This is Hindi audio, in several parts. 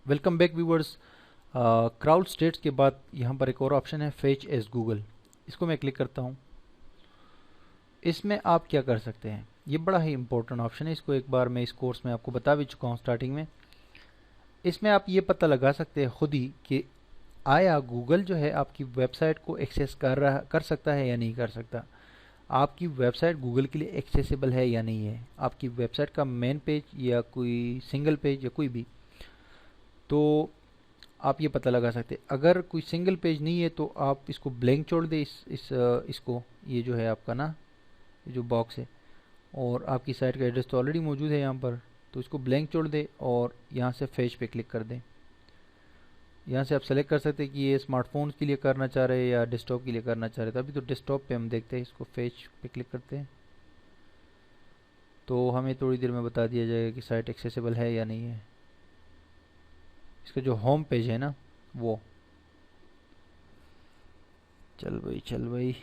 Welcome back viewers. Crowd states के बाद यहाँ पर एक और ऑप्शन है फेच एज गूगल। इसको मैं क्लिक करता हूँ। इसमें आप क्या कर सकते हैं, ये बड़ा ही इंपॉर्टेंट ऑप्शन है। इसको एक बार मैं इस कोर्स में आपको बता भी चुका हूँ स्टार्टिंग में। इसमें आप ये पता लगा सकते हैं खुद ही कि आया गूगल जो है आपकी वेबसाइट को एक्सेस कर सकता है या नहीं कर सकता। आपकी वेबसाइट गूगल के लिए एक्सेसिबल है या नहीं है। आपकी वेबसाइट का मेन पेज या कोई सिंगल पेज या कोई भी, तो आप ये पता लगा सकते हैं। अगर कोई सिंगल पेज नहीं है तो आप इसको ब्लैंक छोड़ दें, इसको, ये जो है आपका ना, ये जो बॉक्स है, और आपकी साइट का एड्रेस तो ऑलरेडी मौजूद है यहाँ पर, तो इसको ब्लैंक छोड़ दें और यहाँ से फेच पे क्लिक कर दें। यहाँ से आप सेलेक्ट कर सकते हैं कि ये स्मार्टफोन के लिए करना चाह रहे हैं या डेस्कटॉप के लिए करना चाह रहे हैं। तो अभी तो डेस्कटॉप पे हम देखते हैं, इसको फेच पे क्लिक करते हैं तो हमें थोड़ी देर में बता दिया जाएगा कि साइट एक्सेसिबल है या नहीं है। इसका जो होम पेज है ना, वो चल भाई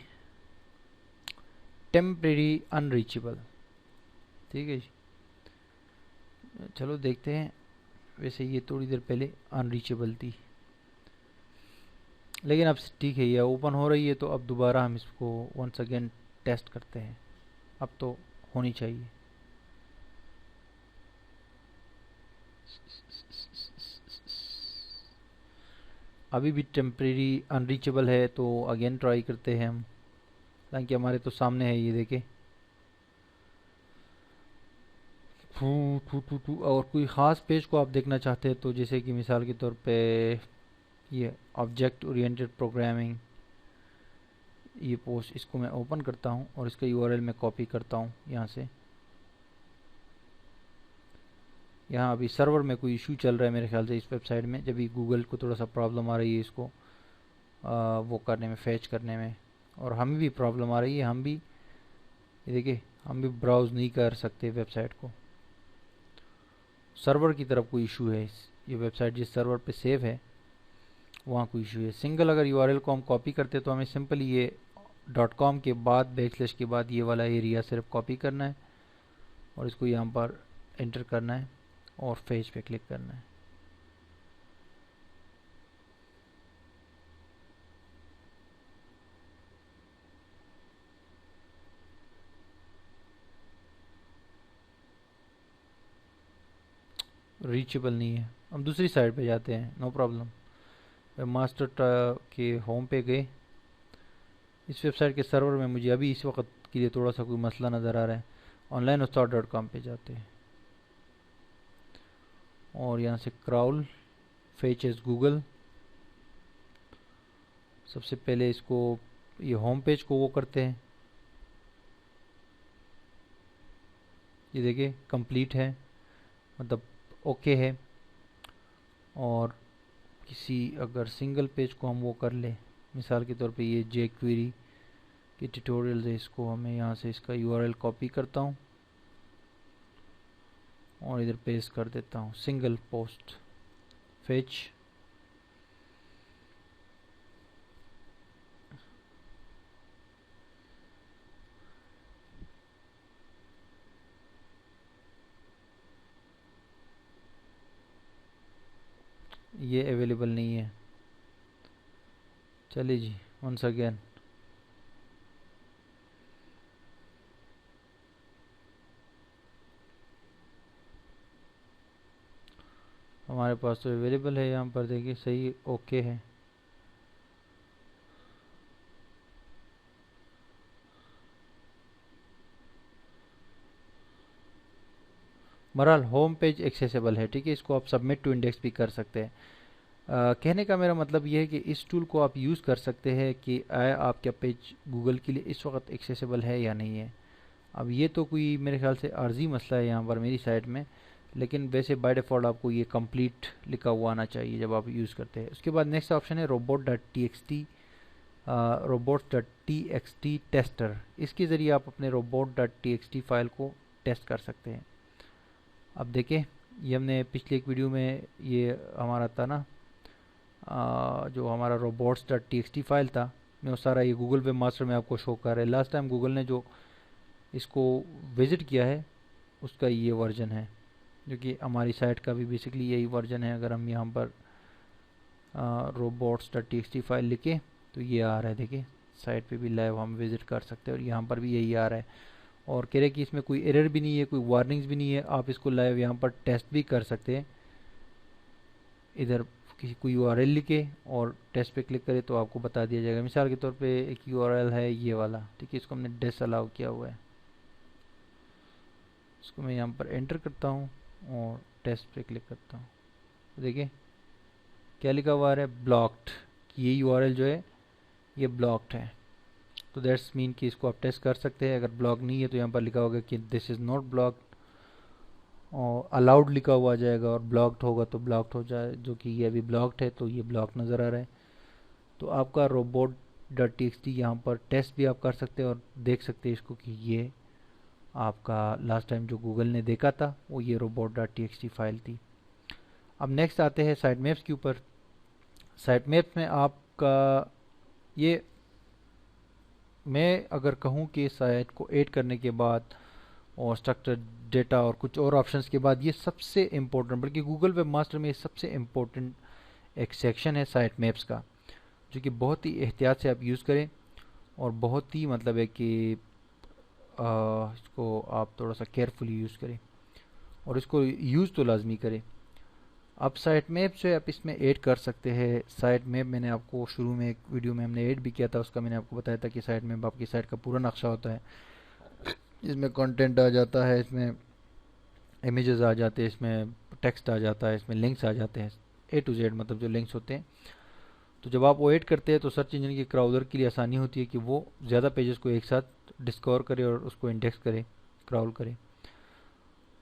टेम्परेरी अनरीचेबल, ठीक है जी। चलो देखते हैं। वैसे ये थोड़ी देर पहले अनरीचेबल थी, लेकिन अब ठीक है, ये ओपन हो रही है। तो अब दोबारा हम इसको वंस अगेन टेस्ट करते हैं। अब तो होनी चाहिए। अभी भी टेम्परेरी अनरीचेबल है, तो अगेन ट्राई करते हैं हम, ताकि हमारे तो सामने है, ये देखे टू टू टू टू। और कोई ख़ास पेज को आप देखना चाहते हैं तो जैसे कि मिसाल के तौर पे ये ऑब्जेक्ट ओरिएंटेड प्रोग्रामिंग, ये पोस्ट, इसको मैं ओपन करता हूँ और इसका यूआरएल मैं कॉपी करता हूँ यहाँ से। यहाँ अभी सर्वर में कोई इशू चल रहा है मेरे ख्याल से इस वेबसाइट में, जब भी गूगल को थोड़ा सा प्रॉब्लम आ रही है इसको वो करने में, फैच करने में, और हमें भी प्रॉब्लम आ रही है। हम भी, ये देखिए, हम भी ब्राउज़ नहीं कर सकते वेबसाइट को। सर्वर की तरफ कोई इशू है। ये वेबसाइट जिस सर्वर पे सेव है वहाँ कोई इशू है। सिंगल अगर यूआरएल को हम कॉपी करते तो हमें सिंपली ये .com के बाद बैकस्लैश के बाद ये वाला एरिया सिर्फ कॉपी करना है और इसको यहाँ पर एंटर करना है और फेच पे क्लिक करना है। रीचेबल नहीं है। हम दूसरी साइड पे जाते हैं, नो प्रॉब्लम। मास्टर के होम पे गए। इस वेबसाइट के सर्वर में मुझे अभी इस वक्त के लिए थोड़ा सा कोई मसला नज़र आ रहा है। ऑनलाइन उस्ताद .com पे जाते हैं और यहाँ से क्राउल फेच एज गूगल। सबसे पहले इसको, ये होम पेज को वो करते हैं। ये देखिए कंप्लीट है, मतलब ओके है। और किसी अगर सिंगल पेज को हम वो कर ले, मिसाल के तौर पे ये जे क्वेरी की ट्यूटोरियल है, इसको हमें यहाँ से इसका यूआरएल कॉपी करता हूँ और इधर पेस्ट कर देता हूँ, सिंगल पोस्ट फेच। ये अवेलेबल नहीं है। चलिए जी, वंस अगेन। हमारे पास तो अवेलेबल है, यहाँ पर देखिए सही ओके है। बहरहाल होम पेज एक्सेसिबल है, ठीक है। इसको आप सबमिट टू इंडेक्स भी कर सकते हैं। कहने का मेरा मतलब ये है कि इस टूल को आप यूज़ कर सकते हैं कि आया आपका पेज गूगल के लिए इस वक्त एक्सेसिबल है या नहीं है। अब ये तो कोई मेरे ख्याल से आर्जी मसला है यहाँ पर मेरी साइड में, लेकिन वैसे बाय डिफ़ॉल्ट आपको ये कंप्लीट लिखा हुआ आना चाहिए जब आप यूज़ करते हैं। उसके बाद नेक्स्ट ऑप्शन है robots.txt टेस्टर। इसके ज़रिए आप अपने robot.txt फाइल को टेस्ट कर सकते हैं। अब देखें, ये हमने पिछले एक वीडियो में, ये हमारा था ना, जो हमारा robots.txt फाइल था, मैं वो सारा ये गूगल वेब मास्टर में आपको शो कर रहा है। लास्ट टाइम गूगल ने जो इसको विज़िट किया है उसका ये वर्जन है। जो कि हमारी साइट का भी बेसिकली यही वर्जन है। अगर हम यहाँ पर robots.txt फाइल लिखे तो ये आ रहा है, देखिए साइट पे भी लाइव हम विजिट कर सकते हैं और यहाँ पर भी यही आ रहा है। और कह रहे कि इसमें कोई एरर भी नहीं है, कोई वार्निंग्स भी नहीं है, आप इसको लाइव यहाँ पर टेस्ट भी कर सकते हैं। इधर किसी कोई यूआरएल लिखे और टेस्ट पे क्लिक करें तो आपको बता दिया जाएगा। मिसाल के तौर पे एक यूआरएल है ये वाला, ठीक है, इसको हमने डिसअलाउ किया हुआ है। इसको मैं यहाँ पर एंटर करता हूँ और टेस्ट पे क्लिक करता हूँ, तो देखिए क्या लिखा हुआ है, ब्लॉक्ड, कि ये यूआरएल जो है ये ब्लॉक्ड है। तो दैट्स मीन कि इसको आप टेस्ट कर सकते हैं। अगर ब्लॉक नहीं है तो यहाँ पर लिखा होगा कि दिस इज़ नॉट ब्लॉक्ड, और अलाउड लिखा हुआ आ जाएगा, और ब्लॉक्ड होगा तो ब्लॉक्ड हो जाए, जो कि ये अभी ब्लॉक्ड है तो ये ब्लॉक नज़र आ रहा है। तो आपका robot.txt यहाँ पर टेस्ट भी आप कर सकते हैं और देख सकते हैं इसको कि ये आपका लास्ट टाइम जो गूगल ने देखा था वो ये robot.txt फाइल थी। अब नेक्स्ट आते हैं साइट मैप्स के ऊपर। साइट मैप्स में आपका ये, मैं अगर कहूँ कि साइट को ऐड करने के बाद और स्ट्रक्चर डेटा और कुछ और ऑप्शंस के बाद ये सबसे इम्पोर्टेंट, बल्कि गूगल वेब मास्टर में ये सबसे इम्पोर्टेंट एक सेक्शन है साइट मैप्स का, जो कि बहुत ही एहतियात से आप यूज़ करें और बहुत ही मतलब है कि इसको आप थोड़ा सा केयरफुली यूज़ करें और इसको यूज़ तो लाजमी करें। अब साइट मैप जो है आप इसमें ऐड कर सकते हैं। साइट मैप मैंने आपको शुरू में एक वीडियो में हमने ऐड भी किया था, उसका मैंने आपको बताया था कि साइट मैप आपकी साइट का पूरा नक्शा होता है। इसमें कंटेंट आ जाता है, इसमें इमेजेस आ जाते हैं, इसमें टेक्स्ट आ जाता है, इसमें लिंक्स आ जाते हैं, ए टू जेड मतलब जो लिंक्स होते हैं। तो जब आप वो ऐड करते हैं तो सर्च इंजन के क्राउलर के लिए आसानी होती है कि वो ज़्यादा पेजेस को एक साथ डिस्कवर करे और उसको इंडेक्स करे, क्राउल करे।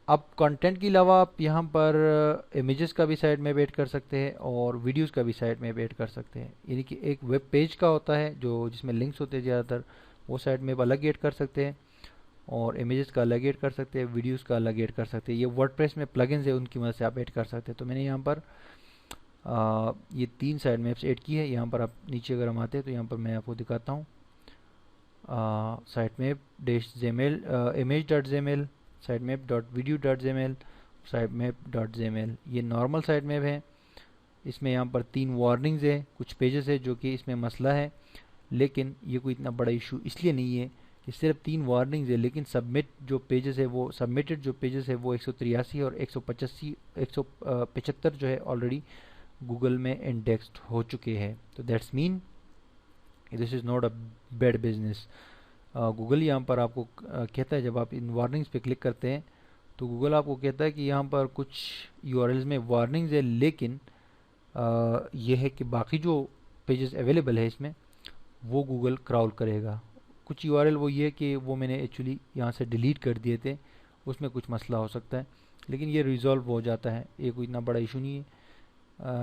अब कंटेंट के अलावा आप यहाँ पर इमेजेस का भी साइट मैप ऐड कर सकते हैं और वीडियोस का भी साइट मैप ऐड कर सकते हैं। यानी कि एक वेब पेज का होता है जो जिसमें लिंक्स होते हैं ज़्यादातर, वो साइट मैप अलग ऐड कर सकते हैं और इमेजेस का अलग ऐड कर सकते हैं, वीडियोस का अलग ऐड कर सकते हैं। ये वर्डप्रेस में प्लगइन्स है, उनकी मदद से आप ऐड कर सकते हैं। तो मैंने यहाँ पर ये 3 साइट मैप्स ऐड की है। यहाँ पर आप नीचे अगर हम आते हैं तो यहाँ पर मैं आपको दिखाता हूँ site map -jml image.jml, site map .video.jml, site map .jml। ये नॉर्मल साइट मैप है। इसमें यहाँ पर 3 वार्निंग्स है, कुछ पेजेस है जो कि इसमें मसला है, लेकिन ये कोई इतना बड़ा इशू इसलिए नहीं है कि सिर्फ 3 वार्निंग्स है, लेकिन सबमिट जो पेजेस है वो सबमिटेड जो पेजेस है वो 183 और 175 जो है ऑलरेडी गूगल में इंडेक्स्ड हो चुके हैं। तो that's mean this is not a bad business. Google यहाँ पर आपको कहता है, जब आप इन वार्निंग्स पे क्लिक करते हैं तो गूगल आपको कहता है कि यहाँ पर कुछ यूआरएल्स में वार्निंग्स है, लेकिन यह है कि बाकी जो पेजेस अवेलेबल है इसमें वो गूगल क्राउल करेगा। कुछ यूआरएल वो ये है कि वो मैंने एक्चुअली यहाँ से डिलीट कर दिए थे, उसमें कुछ मसला हो सकता है, लेकिन ये रिजॉल्व हो जाता है, ये कोई इतना बड़ा इशू नहीं है।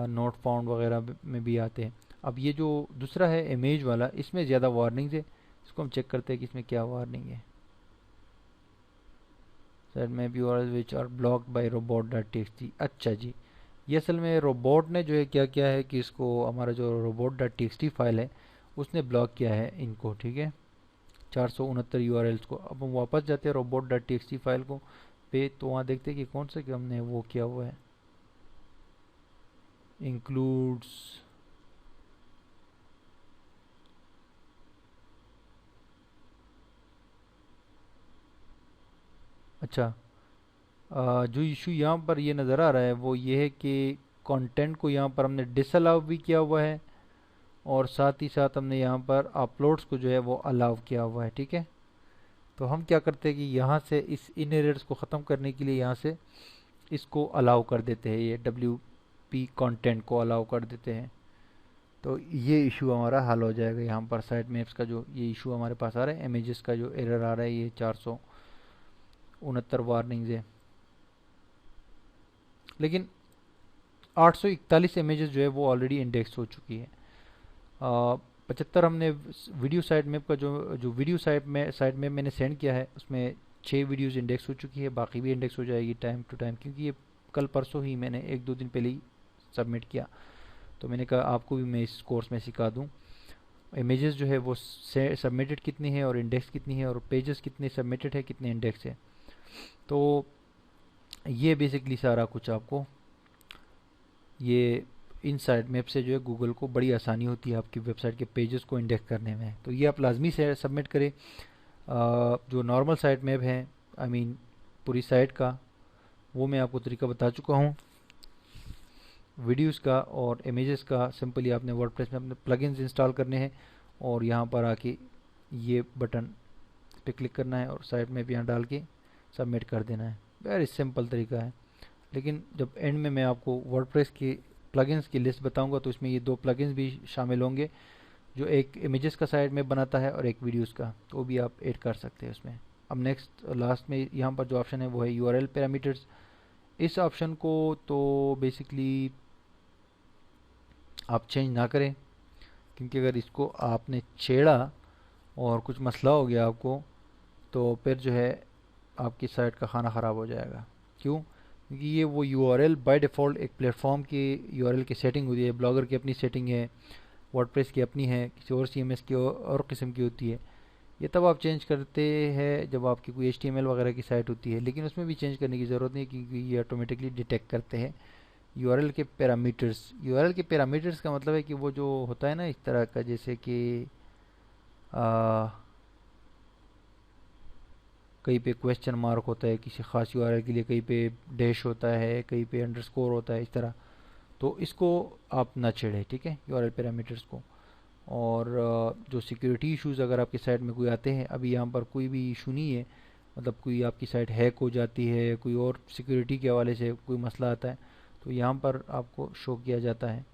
नोट फाउंड वगैरह में भी आते हैं। अब ये जो दूसरा है इमेज वाला, इसमें ज़्यादा वार्निंग्स है। इसको हम चेक करते हैं कि इसमें क्या वार्निंग है। सर में भी which are blocked by robot.txt। अच्छा जी, ये असल में रोबोट ने जो है क्या किया है कि इसको हमारा जो robot.txt फाइल है उसने ब्लॉक किया है इनको, ठीक है, 469 यूआरएल्स को। अब हम वापस जाते हैं robot.txt फाइल को पे, तो वहाँ देखते हैं कि कौन सा कि हमने वो किया हुआ है, इंक्लूड्स, अच्छा जो इशू यहाँ पर ये नज़र आ रहा है वो ये है कि कंटेंट को यहाँ पर हमने डिसअलाउ भी किया हुआ है और साथ ही साथ हमने यहाँ पर अपलोड्स को जो है वो अलाउ किया हुआ है, ठीक है। तो हम क्या करते हैं कि यहाँ से इस इन एरर्स को ख़त्म करने के लिए यहाँ से इसको अलाउ कर देते हैं, ये WP कंटेंट को अलाउ कर देते हैं। तो ये इशू हमारा हल हो जाएगा। यहाँ पर साइट मैप्स का जो ये इशू हमारे पास आ रहा है, इमेजेस का जो एरर आ रहा है, ये 469 वार्निंग्स है, लेकिन 841 इमेजेस जो है वो ऑलरेडी इंडेक्स हो चुकी है। 75 हमने वीडियो साइट मैप का जो वीडियो साइट मैप मैंने सेंड किया है उसमें 6 वीडियोस इंडेक्स हो चुकी है, बाकी भी इंडेक्स हो जाएगी टाइम टू टाइम, क्योंकि ये कल परसों ही मैंने 1-2 दिन पहले ही सबमिट किया। तो मैंने कहा आपको भी मैं इस कोर्स में सिखा दूँ इमेजेस जो है वो सबमिटेड कितनी है और इंडेक्स कितनी है और पेजेस कितने सबमिटेड है कितने इंडेक्स है। तो ये बेसिकली सारा कुछ आपको ये इनसाइड मैप से जो है गूगल को बड़ी आसानी होती है आपकी वेबसाइट के पेजेस को इंडेक्स करने में। तो ये आप लाजमी से सबमिट करें। जो नॉर्मल साइट मैप है, आई मीन पूरी साइट का, वो मैं आपको तरीका बता चुका हूँ। वीडियोस का और इमेजेस का सिंपली आपने वर्डप्रेस में अपने प्लगइन्स इंस्टॉल करने हैं और यहाँ पर आके ये बटन पे क्लिक करना है और साइट मैप यहाँ डाल के सबमिट कर देना है। वेरी सिंपल तरीका है। लेकिन जब एंड में मैं आपको वर्डप्रेस की प्लगइन्स की लिस्ट बताऊंगा तो इसमें ये 2 प्लगइन्स भी शामिल होंगे, जो एक इमेजेस का साइट मैप बनाता है और एक वीडियोस का, तो वो भी आप ऐड कर सकते हैं उसमें। अब नेक्स्ट लास्ट में यहाँ पर जो ऑप्शन है वो है यूआरएल पैरामीटर्स। इस ऑप्शन को तो बेसिकली आप चेंज ना करें, क्योंकि अगर इसको आपने छेड़ा और कुछ मसला हो गया आपको, तो फिर जो है आपकी साइट का खाना ख़राब हो जाएगा। क्यों? क्योंकि ये वो यूआरएल बाय डिफ़ॉल्ट एक प्लेटफॉर्म की यूआरएल की सेटिंग होती है। ब्लॉगर की अपनी सेटिंग है, वर्डप्रेस की अपनी है, किसी और सीएमएस की और किस्म की होती है। ये तब आप चेंज करते हैं जब आपकी कोई एचटीएमएल वगैरह की साइट होती है, लेकिन उसमें भी चेंज करने की ज़रूरत नहीं, क्योंकि ये ऑटोमेटिकली डिटेक्ट करते हैं यूआरएल के पैरामीटर्स। यूआरएल के पैरामीटर्स का मतलब है कि वो जो होता है ना इस तरह का, जैसे कि कहीं पे क्वेश्चन मार्क होता है किसी खास यूआरएल के लिए, कहीं पे डैश होता है, कहीं पे अंडरस्कोर होता है, इस तरह। तो इसको आप ना छेड़ें, ठीक है, यूआरएल पैरामीटर्स को। और जो सिक्योरिटी इश्यूज़ अगर आपकी साइट में कोई आते हैं, अभी यहाँ पर कोई भी इशू नहीं है, मतलब कोई आपकी साइट हैक हो जाती है, कोई और सिक्योरिटी के हवाले से कोई मसला आता है, तो यहाँ पर आपको शो किया जाता है।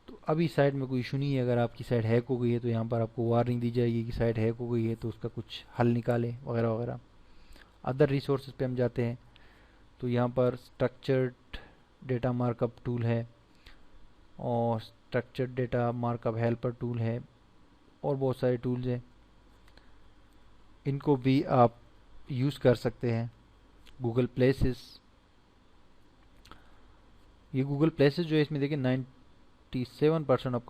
तो अभी साइट में कोई इशू नहीं है। अगर आपकी साइट हैक हो गई है तो यहाँ पर आपको वार्निंग दी जाएगी कि साइट हैक हो गई है, तो उसका कुछ हल निकालें वगैरह वगैरह। अदर रिसोर्सेज पे हम जाते हैं तो यहाँ पर स्ट्रक्चर्ड डेटा मार्कअप टूल है और structured data markup helper tool है और बहुत सारे टूल्स हैं, इनको भी आप यूज़ कर सकते हैं। गूगल प्लेसेस, ये गूगल प्लेसेस जो है इसमें देखिए 97% of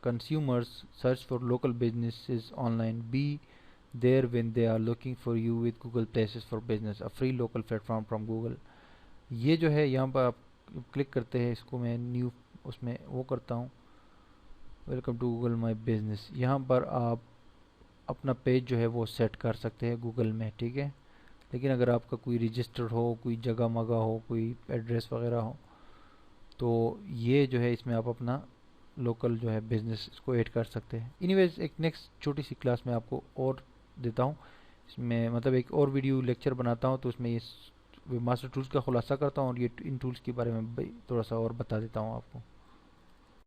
consumers search for local businesses online. Be there when they are looking for you with Google Places for Business, a free local platform from Google. ये जो है यहाँ पर आप क्लिक करते हैं, इसको मैं न्यू उसमें वो करता हूँ, welcome to Google my business. यहाँ पर आप अपना पेज जो है वो सेट कर सकते हैं गूगल में, ठीक है। लेकिन अगर आपका कोई रजिस्टर्ड हो, कोई जगह मगा हो, कोई एड्रेस वगैरह हो, तो ये जो है इसमें आप अपना लोकल जो है बिजनेस इसको ऐड कर सकते हैं। एनीवेज एक नेक्स्ट छोटी सी क्लास में आपको और देता हूँ, इसमें मतलब एक और वीडियो लेक्चर बनाता हूँ, तो उसमें ये मास्टर टूल्स का खुलासा करता हूँ और ये इन टूल्स के बारे में थोड़ा सा और बता देता हूँ आपको।